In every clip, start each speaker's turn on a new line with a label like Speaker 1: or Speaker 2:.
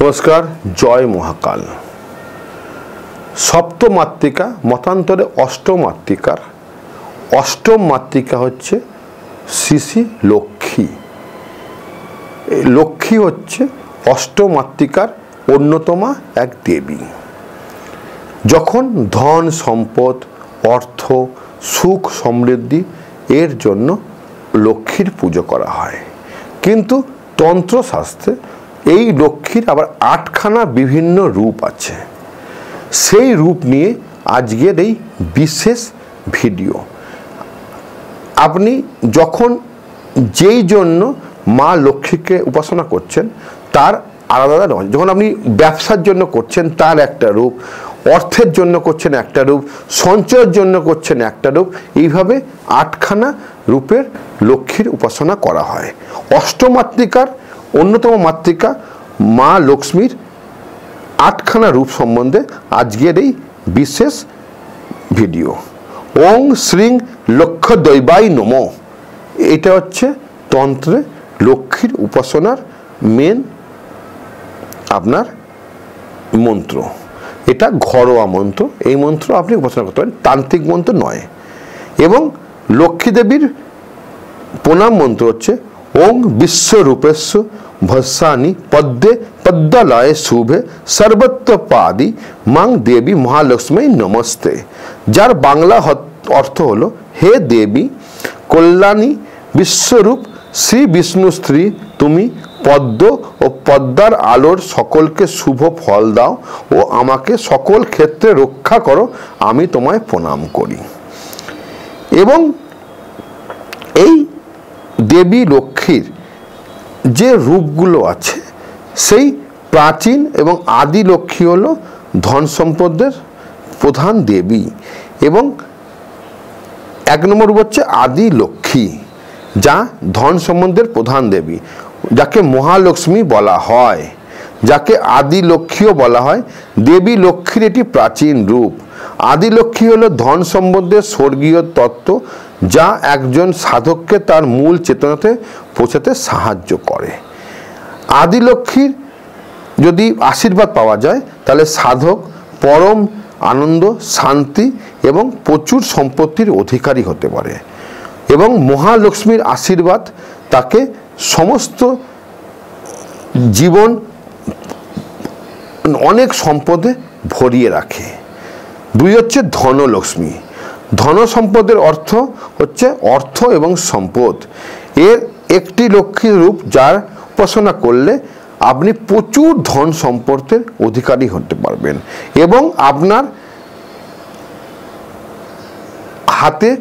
Speaker 1: नमस्कार जय महाकाल सप्तम मातृका मतान्तरे अष्टम मातृकार अष्टम मातृका होच्छे श्री लक्ष्मी लक्ष्मी होच्छे अष्टम मातृकार अन्यतमा एक देवी जखन धन सम्पद अर्थ सुख समृद्धि एर जन्य लक्ष्मीर पूजो करा हय किन्तु तंत्र शास्त्रे এই লক্ষ্মীর আবার আটখানা বিভিন্ন রূপ আছে সেই রূপ নিয়ে আজকের এই বিশেষ ভিডিও আপনি যখন যেই জন্য মা লক্ষ্মীকে উপাসনা করছেন তার আলাদা আলাদা নয় যখন আপনি ব্যবসার জন্য করছেন তার একটা রূপ অর্থের জন্য করছেন একটা রূপ সঞ্চয়ের জন্য করছেন একটা রূপ এইভাবে আটখানা রূপের লক্ষ্মীর উপাসনা করা হয় অষ্টমাতৃকার अन्यतम मातृका माँ लक्ष्मीर आठखाना रूप सम्बन्धे आजकेर एई विशेष भिडियो ओं श्रीं लक्ष्मीदैवाय नमः एटा हच्छे तंत्रे लक्ष्मीर उपासनार मेन आपनार मंत्र एटा घरोया मंत्र एई मंत्र आपनि उपासना करते पारेन तांत्रिक मंत्र नय एबं लक्ष्मी देवीर प्रणाम मंत्र हच्छे ओं विश्वरूपेषु भस्सानि पद्मे पद्मलये शुभे सर्वत्र पादि मां देवी महालक्ष्मी नमस्ते जार बांगला अर्थ हलो हे देवी कल्याणी विश्वरूप श्री विष्णु स्त्री तुमी पद्म और पद्मार आलोर सकलके शुभ फल दाओ और आमाके सकल क्षेत्रे रक्षा करो आमी तोमाय प्रणाम करी एवं এই देवी लक्ष्मीर जे रूपगुलो आछे सेई प्राचीन एवं आदि लक्ष्मी हलो धन सम्पदेर प्रधान देवी एवं एक नम्बर रूप हच्छे आदि लक्ष्मी जा धन सम्पदेर प्रधान देवी जाके महालक्ष्मी बला हय जाके आदि लक्ष्मीओ बला हय देवी लक्ष्मीर एटी प्राचीन रूप आदि लक्ष्मी हलो धन सम्पदेर स्वर्गीय तत्व जा एकजन साधकके तार मूल चेतनाते पौঁছাতে साहाज्य करे आदि लक्ष्मीर यदि आशीर्वाद पावा जाए ताहले साधक परम आनंद शांति एवं प्रचुर सम्पत्तिर अधिकारी होते पारे एवं महालक्ष्मीर आशीर्वाद ताके समस्त जीवन अनेक सम्पदे भरिए राखे दुई हच्छे धनलक्ष्मी धन सम्पदेर अर्थ होच्छे अर्थ एवं सम्पद एर एकटी लक्ष्मी रूप जार उपासना करले आपनी प्रचुर धन सम्पदेर अधिकारी होते पारबेन एवं आपनार हाथे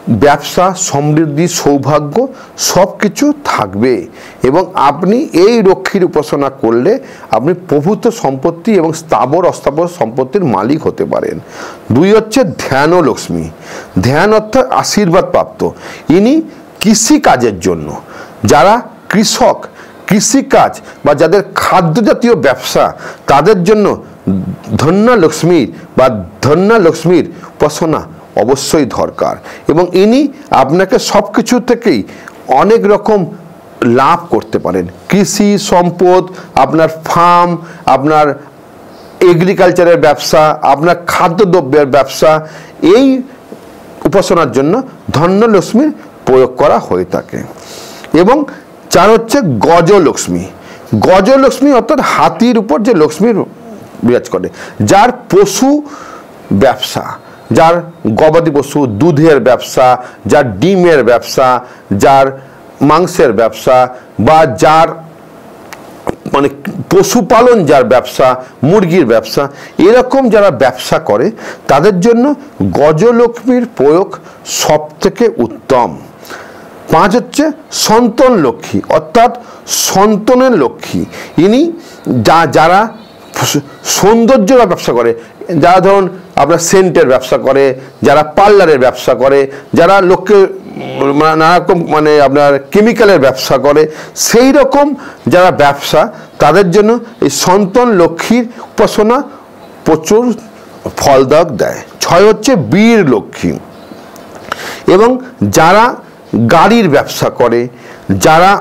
Speaker 1: व्यवसा समृद्धि सौभाग्य सबकिछु थाकबे एवं आपनी एई लक्ष्मीर उपासना करले आपनी प्रभुत्व सम्पत्ति एवं स्थावर अस्थावर सम्पत्तिर मालिक होते पारेन दुई हच्छे ध्यान लक्ष्मी ध्यान अर्थात आशीर्वाद प्राप्त इनी कृषि काजेर जन्य जारा कृषक कृषि काज बा जादेर खाद्य जातीय व्यवसा तादेर जन्य धन्य लक्ष्मीर बा धन्य लक्ष्मीर उपासना अवश्यई दरकार एवं इनी आपनाके सबकिछु थेकेई अनेक रकम लाभ करते पारेन कृषि सम्पद आपनार फार्म आपनार एग्रिकालचारेर व्यवसा आपनार खाद्य द्रव्येर व्यवसा एई उपासनार जन्य धन्य लक्ष्मीर प्रयोग करा हये थाके एवं चार हच्छे गजलक्ष्मी अर्थात हाथिर ऊपर जे लक्ष्मी बिराज करे जार पशु व्यवसा जार गबादी पशु दूधेर व्यवसा जार डिमेर व्यवसा जार मांसेर व्यवसा बा जार माने पशुपालन जार व्यवसा मुरगिर व्यवसा एरकम जारा व्यवसा करे तादेर जन्य गजलक्ष्मीर प्रयोग सबथेके उत्तम पाँच हच्छे सन्तान लक्ष्मी अर्थात सन्तानेर लक्ष्मी इनी जारा सौंदर्य व्यवसा करे যারা ধরুন আপনার সেন্টের ব্যবসা করে যারা পার্লারের ব্যবসা করে যারা লোককে নানা রকম মানে আপনার কেমিক্যালের ব্যবসা করে সেই রকম যারা ব্যবসা তাদের জন্য এই সন্তান লক্ষ্মীর উপাসনা প্রচুর ফলদায়ক দেয় ছয় হচ্ছে বীর লক্ষ্মী এবং যারা গাড়ির ব্যবসা করে যারা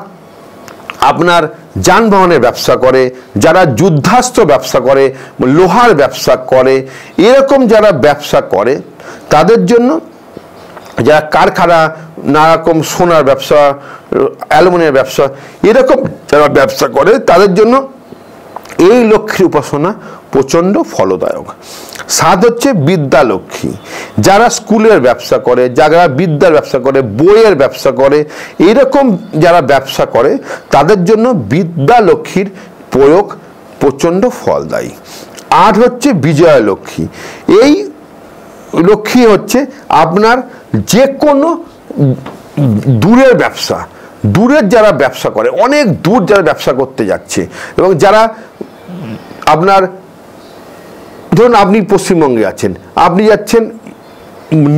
Speaker 1: আপনার যানবাহনের ব্যবসা করে, যারা যুদ্ধাস্ত্র ব্যবসা করে, লোহার ব্যবসা করে, এরকম যারা ব্যবসা করে তাদের জন্য, যারা কারখানা, নানারকম সোনার ব্যবসা, অ্যালুমিনিয়ামের ব্যবসা, এরকম যারা ব্যবসা করে তাদের জন্য এই লক্ষ্মীর উপাসনা প্রচণ্ড ফলদায়ক। 7 হচ্ছে বিদ্যা লক্ষ্মী। যারা স্কুলের ব্যবসা করে, যারা বিদ্যার ব্যবসা করে, বইয়ের ব্যবসা করে, এরকম যারা ব্যবসা করে তাদের জন্য বিদ্যা লক্ষ্মীর প্রয়োগ প্রচণ্ড ফলদায়ী। 8 হচ্ছে বিজয়া লক্ষ্মী। এই লক্ষ্মী হচ্ছে আপনার যে কোনো দূরের ব্যবসা, দূরের যারা ব্যবসা করে, অনেক দূর যারা ব্যবসা করতে যাচ্ছে, এবং যারা আপনার, ধরুন আপনি পশ্চিমবঙ্গে আছেন, আপনি যাচ্ছেন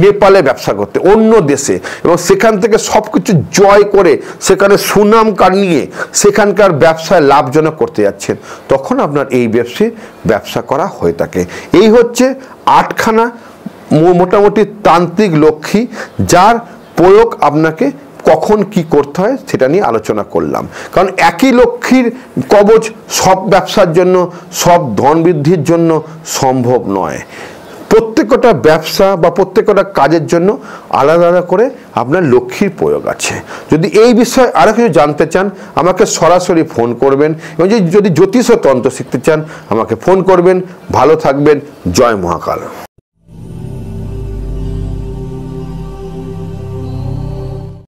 Speaker 1: নেপালে ব্যবসা করতে, অন্য দেশে, এবং সেখান থেকে সব কিছু জয় করে সেখানে সুনাম কানিয়ে সেখানকার ব্যবসায় লাভজনক করতে যাচ্ছেন, তখন আপনার এই ব্যবসা করা হয়ে থাকে। এই হচ্ছে 8খানা মোটামুটি তান্ত্রিক লক্ষ্মী, যার প্রয়োগ আপনাকে কখন কি করতে হয় সেটা নিয়ে আলোচনা করলাম। কারণ একই লক্ষ্মীর কবচ সব ব্যবসার জন্য, সব ধন বৃদ্ধির জন্য সম্ভব নয়। প্রত্যেকটা ব্যবসা বা প্রত্যেকটা কাজের জন্য আলাদা আলাদা করে আপনার লক্ষ্মীর প্রয়োগ আছে। যদি এই বিষয়ে আরও কিছু জানতে চান আমাকে সরাসরি ফোন করবেন, এবং যদি জ্যোতিষ ও তন্ত্র শিখতে চান আমাকে ফোন করবেন। ভালো থাকবেন। জয় মহাকাল।